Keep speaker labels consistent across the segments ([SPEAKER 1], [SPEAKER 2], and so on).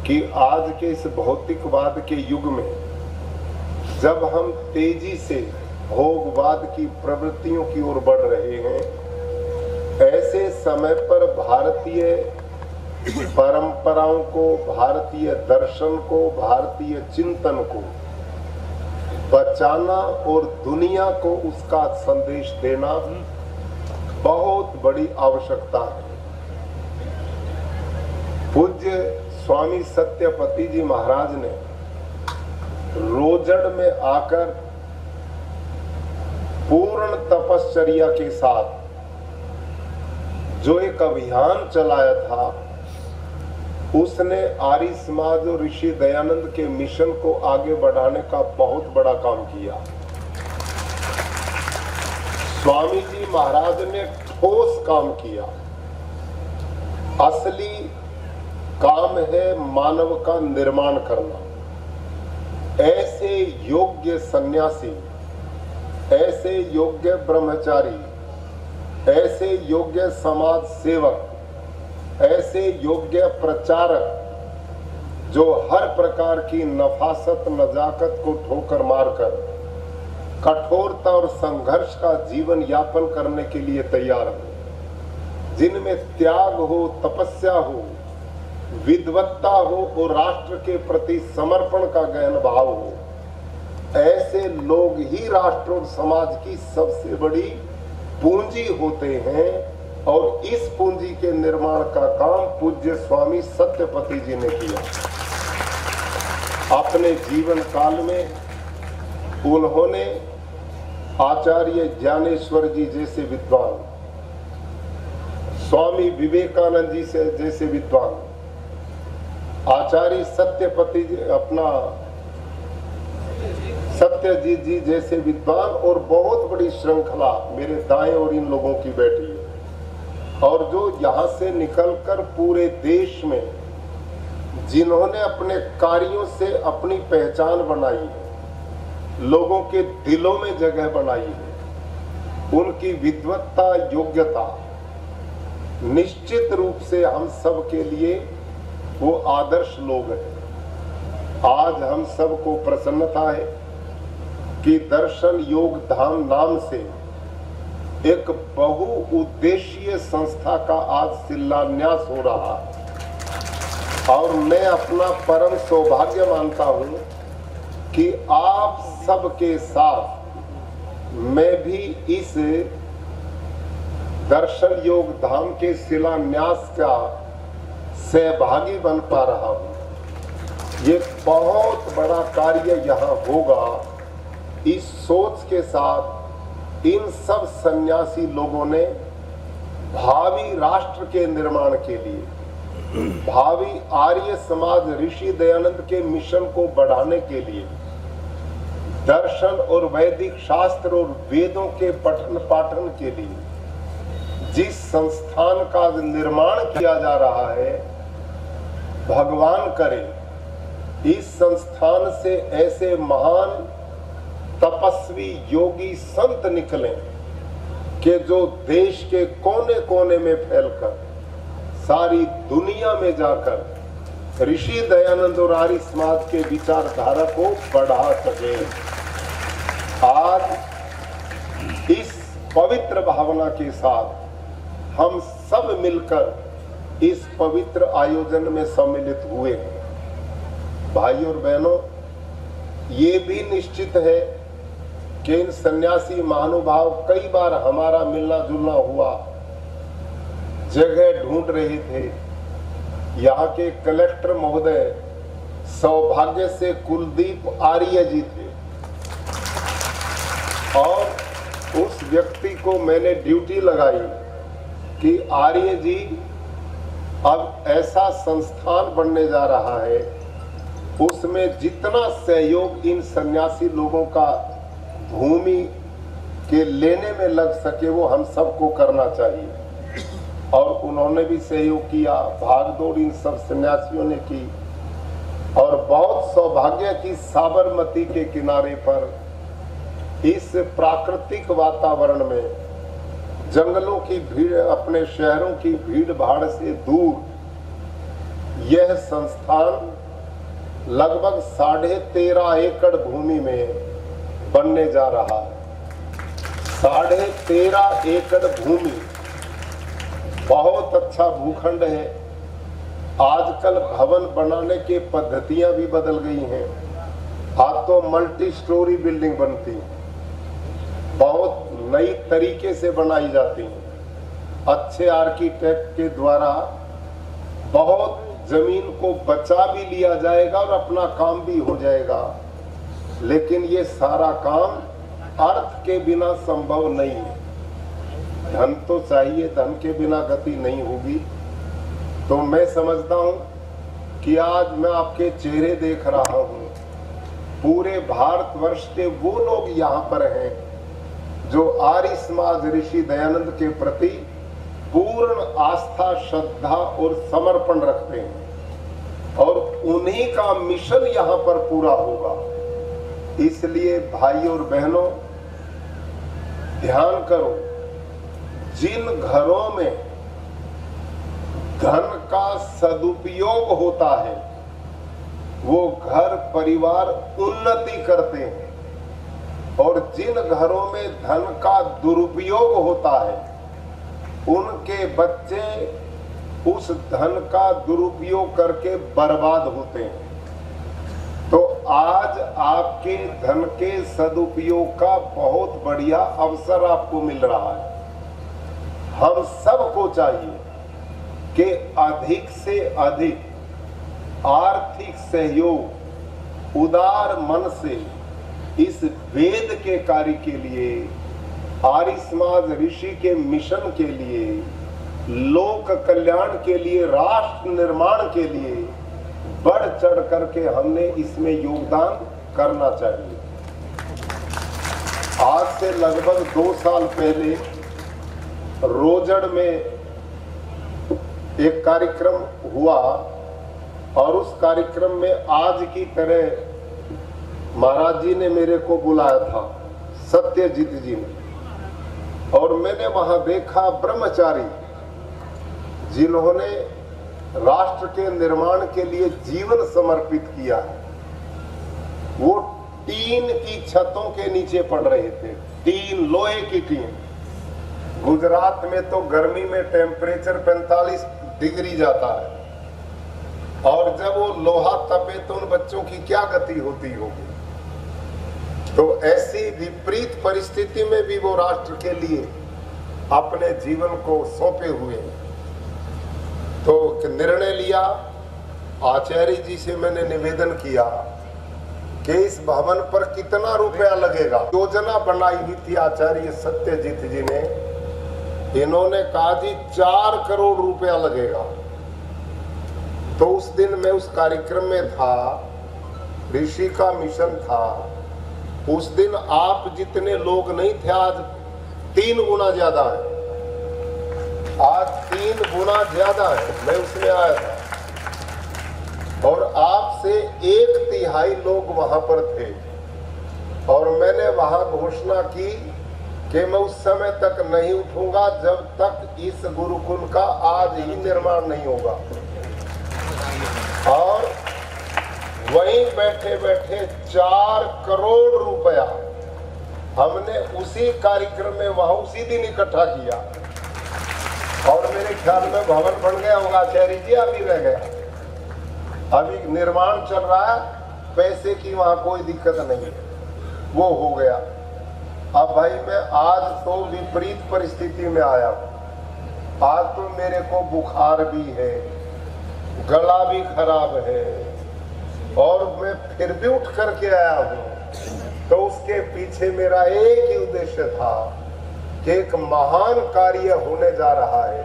[SPEAKER 1] कि आज के इस भौतिकवाद के युग में जब हम तेजी से भोगवाद की प्रवृत्तियों की ओर बढ़ रहे हैं, ऐसे समय पर भारतीय परंपराओं को, भारतीय दर्शन को, भारतीय चिंतन को बचाना और दुनिया को उसका संदेश देना बहुत बड़ी आवश्यकता है। पूज्य स्वामी सत्यपति जी महाराज ने रोजड़ में आकर पूर्ण तपश्चर्या के साथ जो एक अभियान चलाया था, उसने आर्य समाज और ऋषि दयानंद के मिशन को आगे बढ़ाने का बहुत बड़ा काम किया। स्वामी जी महाराज ने ठोस काम किया। असली काम है मानव का निर्माण करना। ऐसे योग्य सन्यासी, ऐसे योग्य ब्रह्मचारी, ऐसे योग्य समाज सेवक, ऐसे योग्य प्रचारक जो हर प्रकार की नफासत नजाकत को ठोकर मारकर कठोरता और संघर्ष का जीवन यापन करने के लिए तैयार हो, जिनमें त्याग हो, तपस्या हो, विद्वत्ता हो और राष्ट्र के प्रति समर्पण का गहन भाव हो, ऐसे लोग ही राष्ट्र और समाज की सबसे बड़ी पूंजी होते हैं। और इस पूंजी के निर्माण का काम पूज्य स्वामी सत्यपति जी ने किया। अपने जीवन काल में उन्होंने आचार्य ज्ञानेश्वर जी जैसे विद्वान, स्वामी विवेकानंद जी से जैसे विद्वान, आचार्य सत्यपति जी, अपना सत्यजीत जी जैसे विद्वान और बहुत बड़ी श्रृंखला मेरे दाएं और इन लोगों की बैठी है। और जो यहां से निकलकर पूरे देश में जिन्होंने अपने कार्यों से अपनी पहचान बनाई है, लोगों के दिलों में जगह बनाई है, उनकी विद्वत्ता, योग्यता निश्चित रूप से हम सब के लिए वो आदर्श लोग हैं। आज हम सबको प्रसन्नता है कि दर्शन योग धाम नाम से एक बहुउद्देशीय संस्था का आज शिलान्यास हो रहा है। और मैं अपना परम सौभाग्य मानता हूं कि आप सबके साथ मैं भी इस दर्शन योग धाम के शिलान्यास का सहभागी बन पा रहा हूं। ये बहुत बड़ा कार्य यहाँ होगा। इस सोच के साथ इन सब सन्यासी लोगों ने भावी राष्ट्र के निर्माण के लिए, भावी आर्य समाज ऋषि दयानंद के मिशन को बढ़ाने के लिए दर्शन और वैदिक शास्त्र और वेदों के पठन पाठन के लिए जिस संस्थान का निर्माण किया जा रहा है, भगवान करे इस संस्थान से ऐसे महान तपस्वी योगी संत निकले कि जो देश के कोने कोने में फैलकर सारी दुनिया में जाकर ऋषि दयानंद और आर्य समाज के विचारधारा को बढ़ा सके। आज इस पवित्र भावना के साथ हम सब मिलकर इस पवित्र आयोजन में सम्मिलित हुए हैं। भाई और बहनों, ये भी निश्चित है कि इन सन्यासी महानुभाव कई बार हमारा मिलना जुलना हुआ, जगह ढूंढ रहे थे। यहाँ के कलेक्टर महोदय सौभाग्य से कुलदीप आर्य जी थे और उस व्यक्ति को मैंने ड्यूटी लगाई कि आर्य जी अब ऐसा संस्थान बनने जा रहा है, उसमें जितना सहयोग इन सन्यासी लोगों का भूमि के लेने में लग सके वो हम सबको करना चाहिए। और उन्होंने भी सहयोग किया, भागदौड़ इन सब सन्यासियों ने की। और बहुत सौभाग्य की साबरमती के किनारे पर इस प्राकृतिक वातावरण में, जंगलों की भीड़, अपने शहरों की भीड़ भाड़ से दूर यह संस्थान लगभग 13.5 एकड़ भूमि में बनने जा रहा है। 13.5 एकड़ भूमि बहुत अच्छा भूखंड है। आजकल भवन बनाने की पद्धतियां भी बदल गई हैं। आज तो मल्टी स्टोरी बिल्डिंग बनती है, बहुत नई तरीके से बनाई जाती है। अच्छे आर्किटेक्ट के द्वारा बहुत जमीन को बचा भी लिया जाएगा और अपना काम भी हो जाएगा। लेकिन ये सारा काम अर्थ के बिना संभव नहीं है। धन तो चाहिए, धन के बिना गति नहीं होगी। तो मैं समझता हूं कि आज मैं आपके चेहरे देख रहा हूं। पूरे भारतवर्ष के वो लोग यहाँ पर हैं जो आर्य समाज ऋषि दयानंद के प्रति पूर्ण आस्था, श्रद्धा और समर्पण रखते हैं और उन्हीं का मिशन यहाँ पर पूरा होगा। इसलिए भाई और बहनों, ध्यान करो, जिन घरों में धन का सदुपयोग होता है वो घर परिवार उन्नति करते हैं और जिन घरों में धन का दुरुपयोग होता है उनके बच्चे उस धन का दुरुपयोग करके बर्बाद होते हैं। तो आज आपके धन के सदुपयोग का बहुत बढ़िया अवसर आपको मिल रहा है। हम सबको चाहिए कि अधिक से अधिक आर्थिक सहयोग उदार मन से इस वेद के कार्य के लिए, आर्य समाज ऋषि के मिशन के लिए, लोक कल्याण के लिए, राष्ट्र निर्माण के लिए बढ़ चढ़ करके हमने इसमें योगदान करना चाहिए। आज से लगभग 2 साल पहले रोजड़ में एक कार्यक्रम हुआ और उस कार्यक्रम में आज की तरह महाराज जी ने मेरे को बुलाया था, सत्यजीत जी ने, और मैंने वहां देखा ब्रह्मचारी जिन्होंने राष्ट्र के निर्माण के लिए जीवन समर्पित किया है। वो टीन की छतों के नीचे पड़ रहे थे, टीन, लोहे की टीन। गुजरात में तो गर्मी में टेम्परेचर 45 डिग्री जाता है और जब वो लोहा तपे तो उन बच्चों की क्या गति होती होगी। तो ऐसी विपरीत परिस्थिति में भी वो राष्ट्र के लिए अपने जीवन को सौंपे हुए हैं। तो निर्णय लिया, आचार्य जी से मैंने निवेदन किया कि इस भवन पर कितना रुपया लगेगा। योजना बनाई हुई थी आचार्य सत्यजीत जी ने, इन्होंने कहा जी 4 करोड़ रुपया लगेगा। तो उस दिन मैं उस कार्यक्रम में था, ऋषि का मिशन था। उस दिन आप जितने लोग नहीं थे, आज 3 गुना ज्यादा है। आज 3 गुना ज्यादा है, मैं उसमें आया था और आपसे 1/3 लोग वहां पर थे। और मैंने वहां घोषणा की कि मैं उस समय तक नहीं उठूंगा जब तक इस गुरुकुल का आज ही निर्माण नहीं होगा। और वहीं बैठे बैठे 4 करोड़ रुपया हमने उसी कार्यक्रम में वहां उसी दिन इकट्ठा किया और मेरे ख्याल में भवन बन गया होगा। आचार्य जी अभी रह गया, अभी निर्माण चल रहा है, पैसे की वहां कोई दिक्कत नहीं है, वो हो गया। अब भाई मैं आज तो विपरीत परिस्थिति में आया हूं। आज तो मेरे को बुखार भी है, गला भी खराब है और मैं फिर भी उठ करके आया हूं। तो उसके पीछे मेरा एक ही उद्देश्य था कि एक महान कार्य होने जा रहा है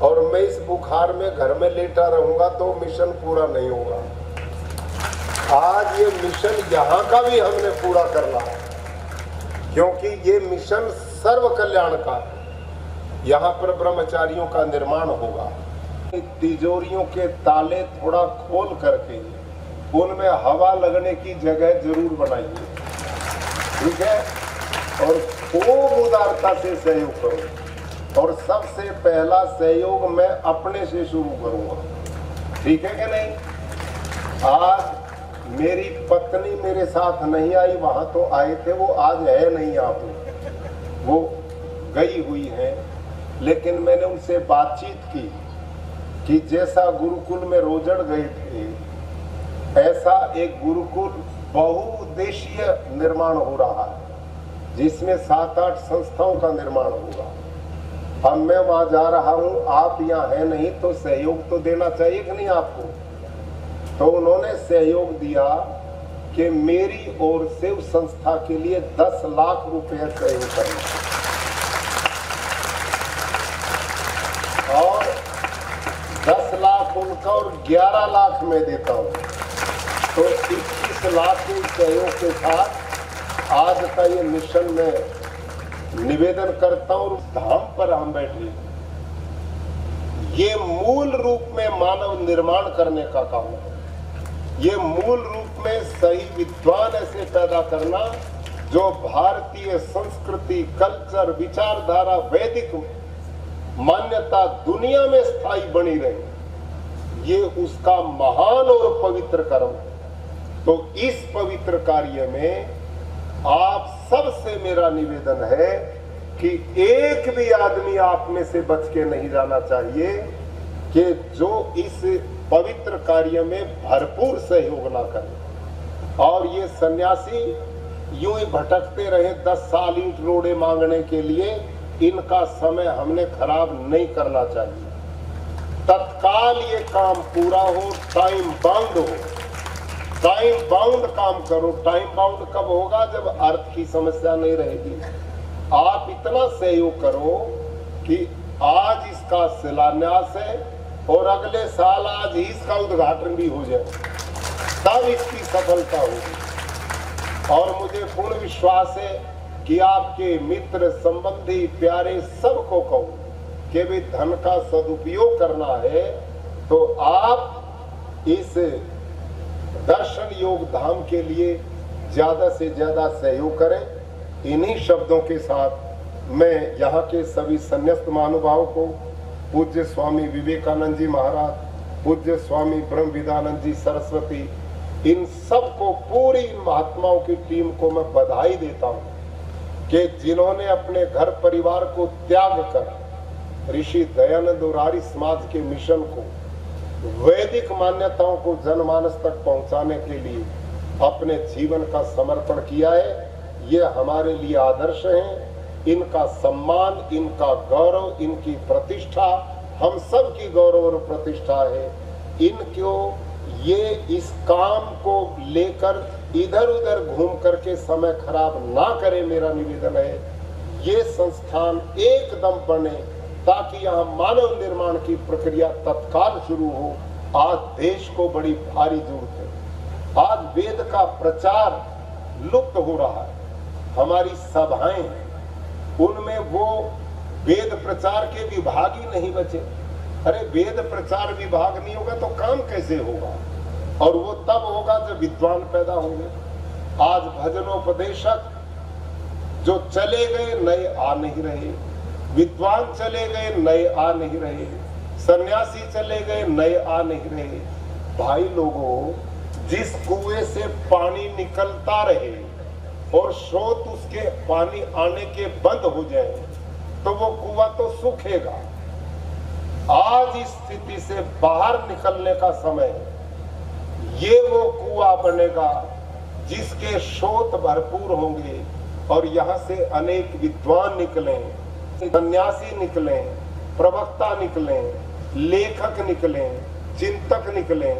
[SPEAKER 1] और मैं इस बुखार में घर में लेटा रहूंगा तो मिशन पूरा नहीं होगा। आज ये मिशन यहाँ का भी हमने पूरा करना है क्योंकि ये मिशन सर्व कल्याण का है। यहाँ पर ब्रह्मचारियों का निर्माण होगा। तिजोरियों के ताले थोड़ा खोल करके उनमें हवा लगने की जगह जरूर बनाइए, ठीक है। और खूब उदारता से सहयोग करो और सबसे पहला सहयोग मैं अपने से शुरू करूंगा। ठीक है कि नहीं। आज मेरी पत्नी मेरे साथ नहीं आई, वहां तो आए थे, वो आज है नहीं यहाँ पे, वो गई हुई है। लेकिन मैंने उनसे बातचीत की कि जैसा गुरुकुल में रोजड़ गए थे, ऐसा एक गुरुकुल बहुउद्देशीय निर्माण हो रहा है, जिसमें 7-8 संस्थाओं का निर्माण होगा। अब मैं वहां जा रहा हूं, आप यहाँ है नहीं, तो सहयोग तो देना चाहिए कि नहीं आपको। तो उन्होंने सहयोग दिया कि मेरी ओर से उस संस्था के लिए 10 लाख रुपए सहयोग करें, और 10 लाख उनका और 11 लाख मैं देता हूं। तो 21 लाख के सहयोग के साथ आज का ये मिशन में निवेदन करता हूं। उस धाम पर हम बैठे, ये मूल रूप में मानव निर्माण करने का काम है। ये मूल रूप में सही विद्वान ऐसे पैदा करना जो भारतीय संस्कृति, कल्चर, विचारधारा, वैदिक मान्यता दुनिया में स्थायी बनी रहे, ये उसका महान और पवित्र कर्म है। तो इस पवित्र कार्य में आप सबसे मेरा निवेदन है कि एक भी आदमी आप में से बच के नहीं जाना चाहिए कि जो इस पवित्र कार्य में भरपूर सहयोग ना करे। और ये सन्यासी यूं ही भटकते रहे 10 साल ईंट रोड़े मांगने के लिए, इनका समय हमने खराब नहीं करना चाहिए। तत्काल ये काम पूरा हो, टाइम बाउंड हो, टाइम बाउंड काम करो। टाइम बाउंड कब होगा? जब अर्थ की समस्या नहीं रहेगी। आप इतना सहयोग करो कि आज इसका शिलान्यास है और अगले साल आज ही इसका उद्घाटन भी हो जाए, तब इसकी सफलता होगी। और मुझे पूर्ण विश्वास है कि आपके मित्र, संबंधी, प्यारे सबको कहूं कि भी धन का सदुपयोग करना है तो आप इस दर्शन योग धाम के लिए ज्यादा से ज्यादा सहयोग करें। इन्हीं शब्दों के साथ मैं यहाँ के सभी संन्यास्त महानुभावों को, पूज्य स्वामी विवेकानंद जी महाराज, पूज्य स्वामी ब्रह्मविदानंद जी सरस्वती, इन सब को, पूरी महात्माओं की टीम को मैं बधाई देता हूँ कि जिन्होंने अपने घर परिवार को त्याग कर ऋषि दयानंद और आर्य समाज के मिशन को, वैदिक मान्यताओं को जनमानस तक पहुंचाने के लिए अपने जीवन का समर्पण किया है। ये हमारे लिए आदर्श हैं। इनका सम्मान, इनका गौरव, इनकी प्रतिष्ठा हम सब की गौरव और प्रतिष्ठा है। इनको ये इस काम को लेकर इधर उधर घूम करके समय खराब ना करें, मेरा निवेदन है। ये संस्थान एकदम बने ताकि यहाँ मानव निर्माण की प्रक्रिया तत्काल शुरू हो। आज देश को बड़ी भारी जरूरत है। आज वेद का प्रचार लुप्त हो रहा है। हमारी सभाएं, उनमें वो वेद प्रचार के विभाग ही नहीं बचे। अरे वेद प्रचार विभाग नहीं होगा तो काम कैसे होगा? और वो तब होगा जब विद्वान पैदा होंगे। आज भजनोपदेशक जो चले गए, नए आ नहीं रहे। विद्वान चले गए, नए आ नहीं रहे। सन्यासी चले गए, नए आ नहीं रहे। भाई लोगों, जिस कुएं से पानी निकलता रहे और स्रोत उसके पानी आने के बंद हो जाए तो वो कुआं तो सूखेगा। आज इस स्थिति से बाहर निकलने का समय है। ये वो कुआं बनेगा जिसके स्रोत भरपूर होंगे और यहाँ से अनेक विद्वान निकले, सन्यासी निकले, प्रवक्ता निकले, लेखक निकले, चिंतक निकले,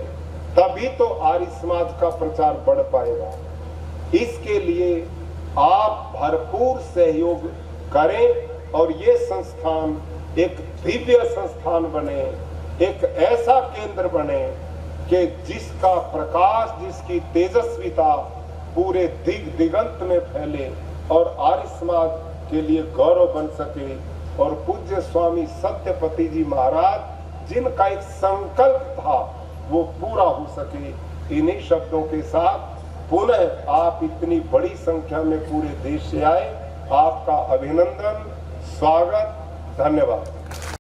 [SPEAKER 1] तभी तो आर्य समाज का प्रचार बढ़ पाएगा। इसके लिए आप भरपूर सहयोग करें और ये संस्थान एक दिव्य संस्थान बने, एक ऐसा केंद्र बने कि जिसका प्रकाश, जिसकी तेजस्विता पूरे दिगंत में फैले और आर्य समाज के लिए गौरव बन सके। और पूज्य स्वामी सत्यपति जी महाराज जिनका एक संकल्प था वो पूरा हो सके। इन्हीं शब्दों के साथ पुनः आप इतनी बड़ी संख्या में पूरे देश से आए, आपका अभिनंदन, स्वागत, धन्यवाद।